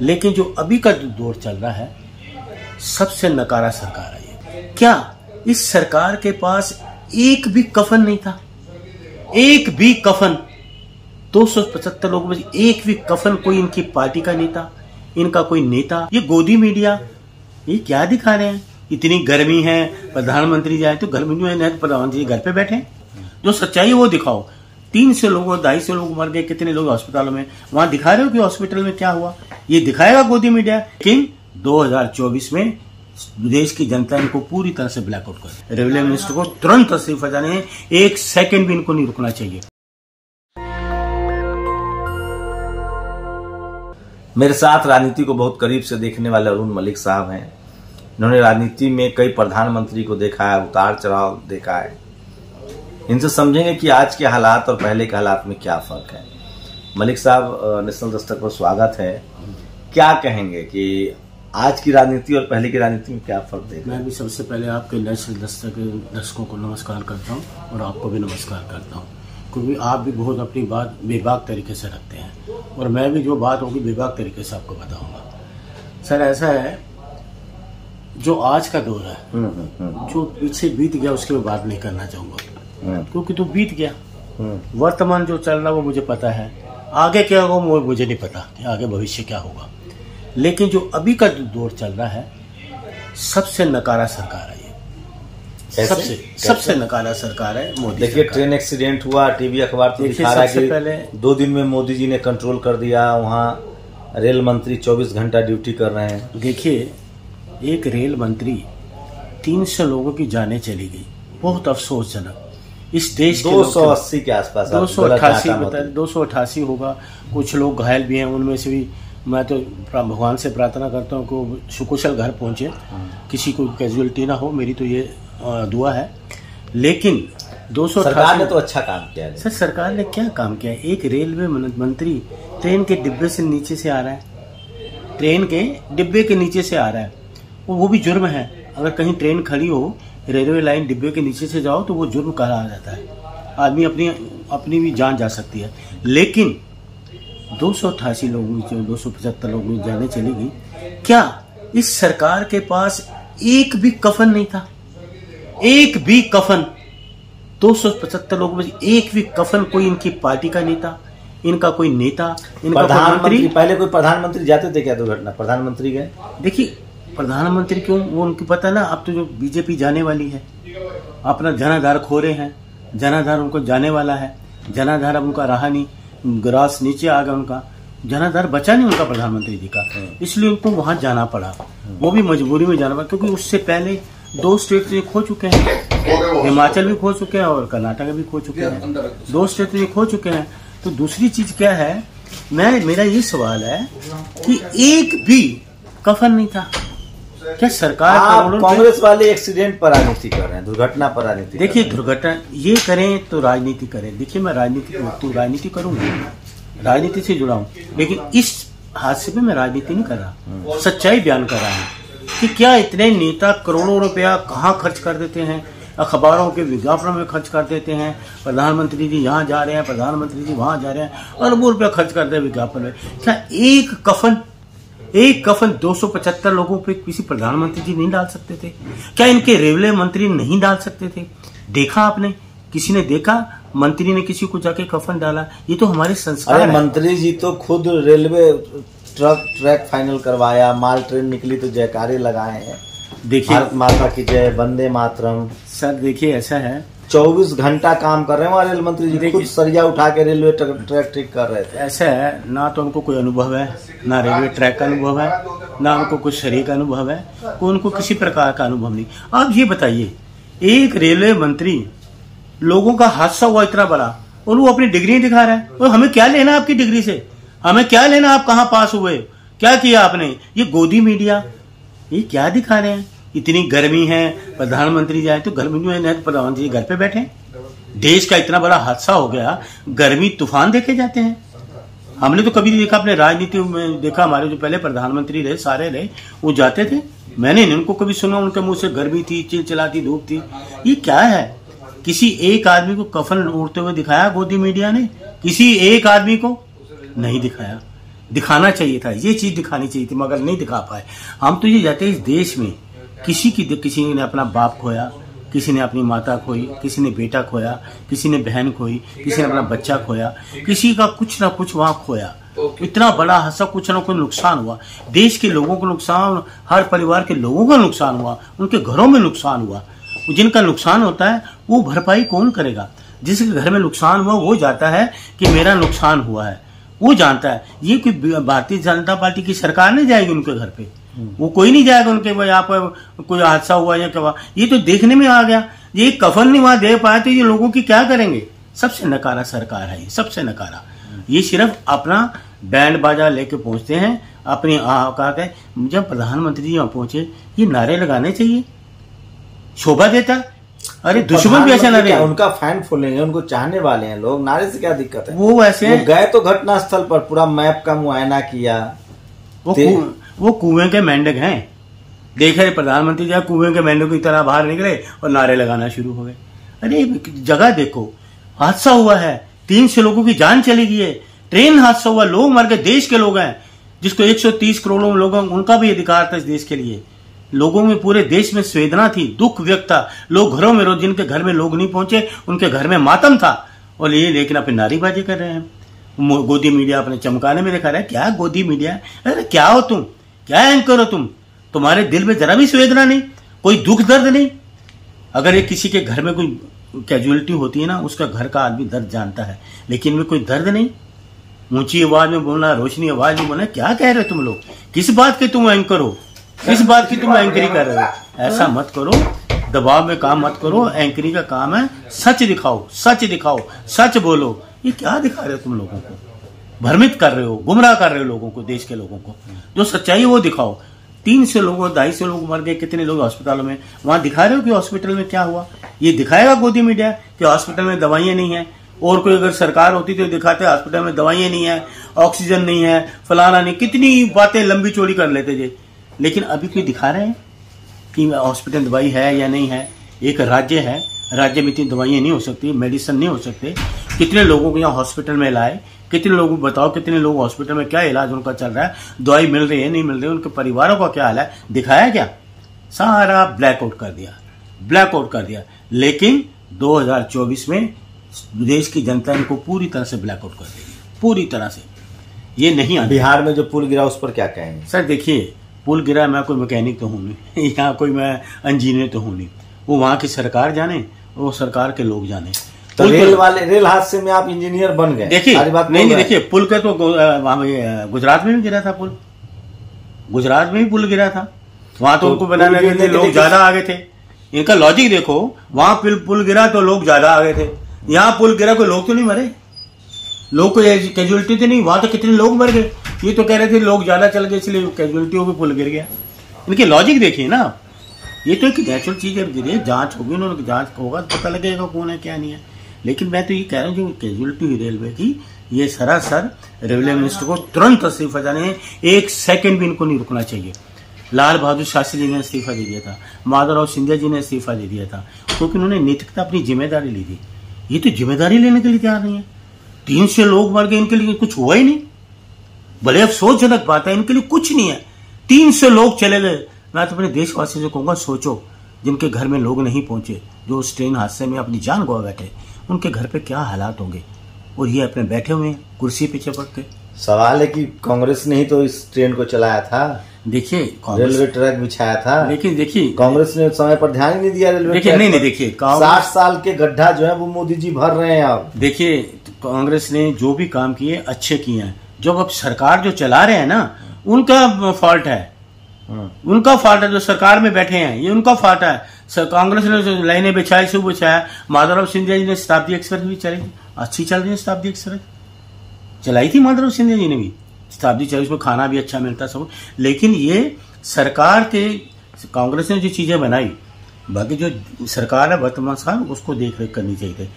लेकिन जो अभी का जो दौर चल रहा है, सबसे नकारा सरकार है ये। क्या इस सरकार के पास एक भी कफन नहीं था? एक भी कफन। 275 लोगों में एक भी कफन कोई इनकी पार्टी का नेता, इनका कोई नेता। ये गोदी मीडिया ये क्या दिखा रहे हैं? इतनी गर्मी है, प्रधानमंत्री जाए तो गर्मी में नहीं, तो प्रधानमंत्री घर पे बैठे। जो सच्चाई है वो दिखाओ। 300 लोग 250 लोग मर गए, कितने लोग अस्पतालों में, वहां दिखा रहे हो कि हॉस्पिटल में क्या हुआ? ये दिखाएगा गोदी मीडिया। लेकिन 2024 में देश की जनता इनको पूरी तरह से ब्लैकआउट कर। रेलवे मिनिस्टर को तुरंत इस्तीफा देना है, एक सेकंड भी इनको नहीं रुकना चाहिए। मेरे साथ राजनीति को बहुत करीब से देखने वाले अरुण मलिक साहब हैं। इन्होंने राजनीति में कई प्रधानमंत्री को देखा है, उतार चढ़ाव देखा है। इनसे समझेंगे कि आज के हालात और पहले के हालात में क्या फर्क है। मलिक साहब, नेशनल दस्तक पर स्वागत है। क्या कहेंगे कि आज की राजनीति और पहले की राजनीति में क्या फर्क देखा? मैं भी सबसे पहले आपके नेशनल दस्तक के दर्शकों को नमस्कार करता हूँ और आपको भी नमस्कार करता हूँ, क्योंकि आप भी बहुत अपनी बात बेबाक तरीके से रखते हैं और मैं भी जो बात होगी बेबाक तरीके से आपको बताऊंगा। सर ऐसा है, जो आज का दौर है, जो पीछे बीत गया उसके मैं बात नहीं करना चाहूंगा, क्योंकि तो बीत गया। वर्तमान जो चल रहा है वो मुझे पता है, आगे क्या होगा वो मुझे नहीं पता कि आगे भविष्य क्या होगा। लेकिन जो अभी का जो दौर चल रहा है, सबसे नकारा सरकार है ये। सबसे नकारा सरकार है मोदी। देखिए, ट्रेन एक्सीडेंट हुआ, टीवी अखबार तो दिखा रहा है कि पहले 2 दिन में मोदी जी ने कंट्रोल कर दिया। वहाँ रेल मंत्री 24 घंटा ड्यूटी कर रहे हैं। देखिए, एक रेल मंत्री 300 लोगों की जानें चली गई, बहुत अफसोसजनक। इस देश के 280 के आसपास, 288 होगा। कुछ लोग घायल भी हैं, उनमें से भी मैं तो भगवान से प्रार्थना करता हूँ कि सुकुशल घर पहुंचे, किसी को कैजुअलिटी ना हो, मेरी तो ये दुआ है। लेकिन 288 सरकार ने तो अच्छा काम किया है। सर, सरकार ने क्या काम किया है? एक रेलवे मंत्री ट्रेन के डिब्बे से नीचे से आ रहा है, ट्रेन के डिब्बे के नीचे से आ रहा है, वो भी जुर्म है। अगर कहीं ट्रेन खड़ी हो, रेलवे लाइन डिब्बे के नीचे से जाओ तो वो जुर्म कहा जाता है, आदमी अपनी भी जान जा सकती है। लेकिन 288 लोगों की 275 लोगों की जाने चली गई। क्या इस सरकार के पास एक भी कफन नहीं था? एक भी कफन। 275 लोगों में एक भी कफन कोई इनकी पार्टी का नेता, इनका कोई नेता, इनका प्रधानमंत्री। पहले कोई प्रधानमंत्री जाते थे क्या दुर्घटना? प्रधानमंत्री गए? देखिए, प्रधानमंत्री क्यों, वो उनको पता ना। अब तो जो बीजेपी जाने वाली है, अपना जनाधार खो रहे हैं, जनाधार उनको जाने वाला है। जनाधार अब उनका रहा नहीं, ग्रास नीचे आ गया उनका, जनाधार बचा नहीं उनका प्रधानमंत्री जी का, इसलिए उनको वहां जाना पड़ा। वो भी मजबूरी में जाना पड़ा, क्योंकि उससे पहले 2 स्टेट ये खो चुके हैं, हिमाचल भी खो चुके हैं और कर्नाटक भी खो चुके हैं। 2 स्टेट ये खो चुके हैं। तो दूसरी चीज क्या है, मेरा ये सवाल है कि एक भी कफन नहीं था। क्या सरकार, कांग्रेस वाले एक्सीडेंट पर राजनीति कर रहे हैं, दुर्घटना पर राजनीति? देखिए, दुर्घटना ये करें तो राजनीति करें। देखिए, मैं राजनीति करूंगा, राजनीति से जुड़ा हूं, लेकिन इस हादसे में मैं राजनीति नहीं कर रहा, सच्चाई बयान कर रहा हूं कि क्या इतने नेता करोड़ों रुपया कहाँ खर्च कर देते हैं, अखबारों के विज्ञापनों में खर्च कर देते हैं। प्रधानमंत्री जी यहाँ जा रहे हैं, प्रधानमंत्री जी वहां जा रहे हैं, अरबों रुपया खर्च करते हैं विज्ञापन में। क्या एक कफन 275 लोगों पे किसी प्रधानमंत्री जी नहीं डाल सकते थे? क्या इनके रेलवे मंत्री नहीं डाल सकते थे? देखा आपने, किसी ने देखा मंत्री ने किसी को जाके कफन डाला? ये तो हमारे संस्कार है। मंत्री जी तो खुद रेलवे ट्रैक फाइनल करवाया, माल ट्रेन निकली तो जयकारे लगाए हैं। देखिए, भारत माता की जय, वंदे मातरम। सर देखिए, ऐसा है, 24 घंटा काम कर रहे हैं वहाँ रेल मंत्री जी, खुद सरिया उठा के रेलवे ट्रैक ठीक कर रहे थे। ऐसा है, ना तो उनको कोई अनुभव है, ना रेलवे ट्रैक का अनुभव है, ना उनको कुछ शरीर का अनुभव है, उनको किसी प्रकार का अनुभव नहीं। आप ये बताइए, एक रेलवे मंत्री, लोगों का हादसा हुआ इतना बड़ा और वो अपनी डिग्री दिखा रहा है। और हमें क्या लेना आपकी डिग्री से? हमें क्या लेना आप कहाँ पास हुए, क्या किया आपने? ये गोदी मीडिया ये क्या दिखा रहे हैं? इतनी गर्मी है, प्रधानमंत्री जाए तो गर्मी में नहीं, प्रधानमंत्री घर पे बैठे। देश का इतना बड़ा हादसा हो गया, गर्मी तूफान देखे जाते हैं। हमने तो कभी नहीं देखा, अपने राजनीति में देखा, हमारे जो पहले प्रधानमंत्री रहे, सारे रहे, वो जाते थे, मैंने नहीं उनको कभी सुना उनके मुंह से गर्मी थी, चिलचिलाती धूप थी। ये क्या है? किसी एक आदमी को कफन उड़ते हुए दिखाया गोदी मीडिया ने? किसी एक आदमी को नहीं दिखाया। दिखाना चाहिए था, ये चीज दिखानी चाहिए थी, मगर नहीं दिखा पाए। हम तो ये जाते हैं इस देश में किसी ने अपना बाप खोया, किसी ने अपनी माता खोई, किसी ने बेटा खोया, किसी ने बहन खोई, किसी ने अपना बच्चा खोया, किसी का कुछ ना कुछ वहां खोया। इतना बड़ा हादसा, कुछ ना कुछ नुकसान हुआ, देश के लोगों को नुकसान, हर परिवार के लोगों का नुकसान हुआ, उनके घरों में नुकसान हुआ। जिनका नुकसान होता है वो भरपाई कौन करेगा? जिसके घर में नुकसान हुआ वो जाता है कि मेरा नुकसान हुआ है, वो जानता है। ये कि भारतीय जनता पार्टी की सरकार नहीं जाएगी उनके घर पे, वो कोई नहीं जाएगा उनके यहाँ पर कोई हादसा हुआ या क्या। ये तो देखने में आ गया, ये कफन नहीं वहां दे पाए तो ये लोगों की क्या करेंगे? सबसे नकारा सरकार है ये, सबसे नकारा। ये सिर्फ अपना बैंड बाजा लेके पहुंचते हैं, अपनी कहते हैं। जब प्रधानमंत्री जी वहां पहुंचे, ये नारे लगाने चाहिए, शोभा देता। अरे दुश्मन भी ऐसा नारे, उनका फैन फॉलोइंग है, उनको चाहने वाले हैं लोग, नारे से क्या दिक्कत है? वो ऐसे गए तो घटना स्थल पर पूरा मैप का मुआयना किया, वो कुएं के मेंढक हैं। देख रहे प्रधानमंत्री जी कुएं के मेंढक की तरह बाहर निकले और नारे लगाना शुरू हो गए। अरे जगह देखो, हादसा हुआ है, 300 लोगों की जान चली गई है, ट्रेन हादसा हुआ, लोग मर गए, देश के लोग हैं, जिसको 130 करोड़ लोग, उनका भी अधिकार था इस देश के लिए। लोगों में, पूरे देश में संवेदना थी, दुख व्यक्त था, लोग घरों में रोज, जिनके घर में लोग नहीं पहुंचे उनके घर में मातम था। और ये लेकिन अपनी नारेबाजी कर रहे हैं, गोदी मीडिया अपने चमकाने में दिखा रहा है। क्या गोदी मीडिया? अरे क्या हो तुम, क्या एंकर हो तुम? तुम्हारे दिल में जरा भी संवेदना नहीं, कोई दुख दर्द नहीं। अगर ये किसी के घर में कोई कैजुअलिटी होती है ना, उसका घर का आदमी दर्द जानता है, लेकिन में कोई दर्द नहीं। ऊंची आवाज में बोलना, रोशनी आवाज में बोलना, क्या कह रहे हो तुम लोग? किस बात के तुम एंकर हो? किस बात की तुम एंकरिंग कर रहे हो? ऐसा मत करो, दबाव में काम मत करो। एंकरिंग का काम है सच दिखाओ, सच दिखाओ, सच बोलो। ये क्या दिखा रहे हो तुम लोगों को? भ्रमित कर रहे हो, गुमराह कर रहे हो लोगों को, देश के लोगों को। जो सच्चाई है वो दिखाओ। 300 लोगों, 250 लोग मर गए, कितने लोग अस्पतालों में, वहां दिखा रहे हो कि हॉस्पिटल में क्या हुआ? ये दिखाएगा गोदी मीडिया कि हॉस्पिटल में दवाइयां नहीं है? और कोई अगर सरकार होती तो दिखाते हॉस्पिटल में दवाइयां नहीं है, ऑक्सीजन नहीं है, फलाना नहीं, कितनी बातें लंबी चौड़ी कर लेते थे। लेकिन अभी कोई दिखा रहे हैं कि हॉस्पिटल दवाई है या नहीं है? एक राज्य है, राज्य में इतनी दवाइयां नहीं हो सकती, मेडिसिन नहीं हो सकते। कितने लोगों को यहाँ हॉस्पिटल में लाए, कितने लोगों को बताओ, कितने लोग हॉस्पिटल में क्या इलाज उनका चल रहा है, दवाई मिल रही है नहीं मिल रही, उनके परिवारों का क्या हाल है? दिखाया क्या? सारा ब्लैकआउट कर दिया, ब्लैकआउट कर दिया। लेकिन 2024 में देश की जनता इनको पूरी तरह से ब्लैकआउट कर देगी, पूरी तरह से। ये नहीं आने। बिहार में जो पुल गिरा उस पर क्या कहेंगे? सर देखिए, पुल गिरा, मैं कोई मैकेनिक तो हूँ नहीं, यहाँ कोई मैं इंजीनियर तो हूँ नहीं, वो वहाँ की सरकार जाने, वो सरकार के लोग जाने। तो रेल हादसे में आप इंजीनियर बन गए? देखिए नहीं, देखिए पुल का तो गुजरात में भी गिरा था पुल, गुजरात में भी पुल गिरा था। वहां तो उनको बनाने के लिए लोग ज्यादा आ गए थे। इनका लॉजिक देखो, वहां पुल गिरा तो लोग ज्यादा आ गए थे, यहाँ पुल गिरा कोई लोग तो नहीं मरे, लोग को कैजुअलिटी तो नहीं। वहां तो कितने लोग मर गए, ये तो कह रहे थे लोग ज्यादा चल गए इसलिए कैजुअलिटी हो गई, पुल गिर गया। इनकी लॉजिक देखिए ना, ये तो एक नेचुरल चीज है, जांच होगी, उन्होंने जांच होगा तो पता लगेगा कौन है क्या नहीं है। लेकिन मैं तो ये कह रहा हूँ जो कैजुअलिटी हुई रेलवे की, ये सरासर रेलवे मिनिस्टर को तुरंत इस्तीफा देना है, 1 सेकंड भी इनको नहीं रुकना चाहिए। लाल बहादुर शास्त्री जी ने इस्तीफा दे दिया था, माधवराव सिंधिया जी ने इस्तीफा दे दिया था, क्योंकि उन्होंने नैतिकता अपनी जिम्मेदारी ली थी। ये तो जिम्मेदारी लेने के लिए तैयार नहीं है। 300 लोग मर गए, इनके लिए कुछ हुआ ही नहीं। बड़े अफसोसजनक बात है, इनके लिए कुछ नहीं है। 300 लोग चले गए। मैं तो अपने देशवासियों से कहूंगा, सोचो जिनके घर में लोग नहीं पहुंचे, जो उस ट्रेन हादसे में अपनी जान गवा बैठे, उनके घर पे क्या हालात होंगे। और ये अपने बैठे हुए हैं कुर्सी पे चिपक के। सवाल है कि कांग्रेस ने ही तो इस ट्रेन को चलाया था। देखिए रेलवे ट्रैक बिछाया था, लेकिन देखिए कांग्रेस ने समय पर ध्यान ही नहीं दिया रेलवे। देखिए नहीं देखिए 60 साल के गड्ढा जो है वो मोदी जी भर रहे हैं। अब देखिए कांग्रेस ने जो भी काम किए अच्छे किए हैं। जो अब सरकार जो चला रहे हैं ना, उनका फॉल्ट है, उनका फॉल्ट है। जो सरकार में बैठे हैं ये उनका फॉल्ट है। कांग्रेस ने जो लाइनें बिछाई से बिछाया। माधवराव सिंधिया जी ने शताब्दी एक्सप्रेस भी चलाई, अच्छी चल रही है शताब्दी एक्सप्रेस, चलाई थी माधवराव सिंधिया जी ने भी शताब्दी चलाई, उसमें खाना भी अच्छा मिलता सब। लेकिन ये सरकार के, कांग्रेस ने जो चीजें बनाई, बाकी जो सरकार है वर्तमान साल उसको देख रेख करनी चाहिए।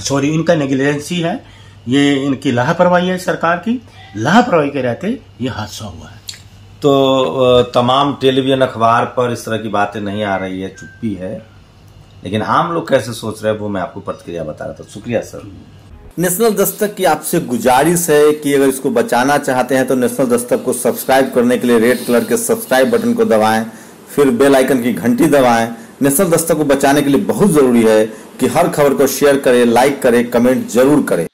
सॉरी, इनका नेग्लिजेंसी है, ये इनकी लापरवाही है, सरकार की लापरवाही के रहते ये हादसा हुआ है। तो तमाम टेलीविजन अखबार पर इस तरह की बातें नहीं आ रही है, चुप्पी है, लेकिन आम लोग कैसे सोच रहे हैं वो मैं आपको प्रतिक्रिया बता रहा था। शुक्रिया सर। नेशनल दस्तक की आपसे गुजारिश है कि अगर इसको बचाना चाहते हैं तो नेशनल दस्तक को सब्सक्राइब करने के लिए रेड कलर के सब्सक्राइब बटन को दबाएं, फिर बेल आइकन की घंटी दबाएं। नेशनल दस्तक को बचाने के लिए बहुत जरूरी है कि हर खबर को शेयर करें, लाइक करें, कमेंट जरूर करें।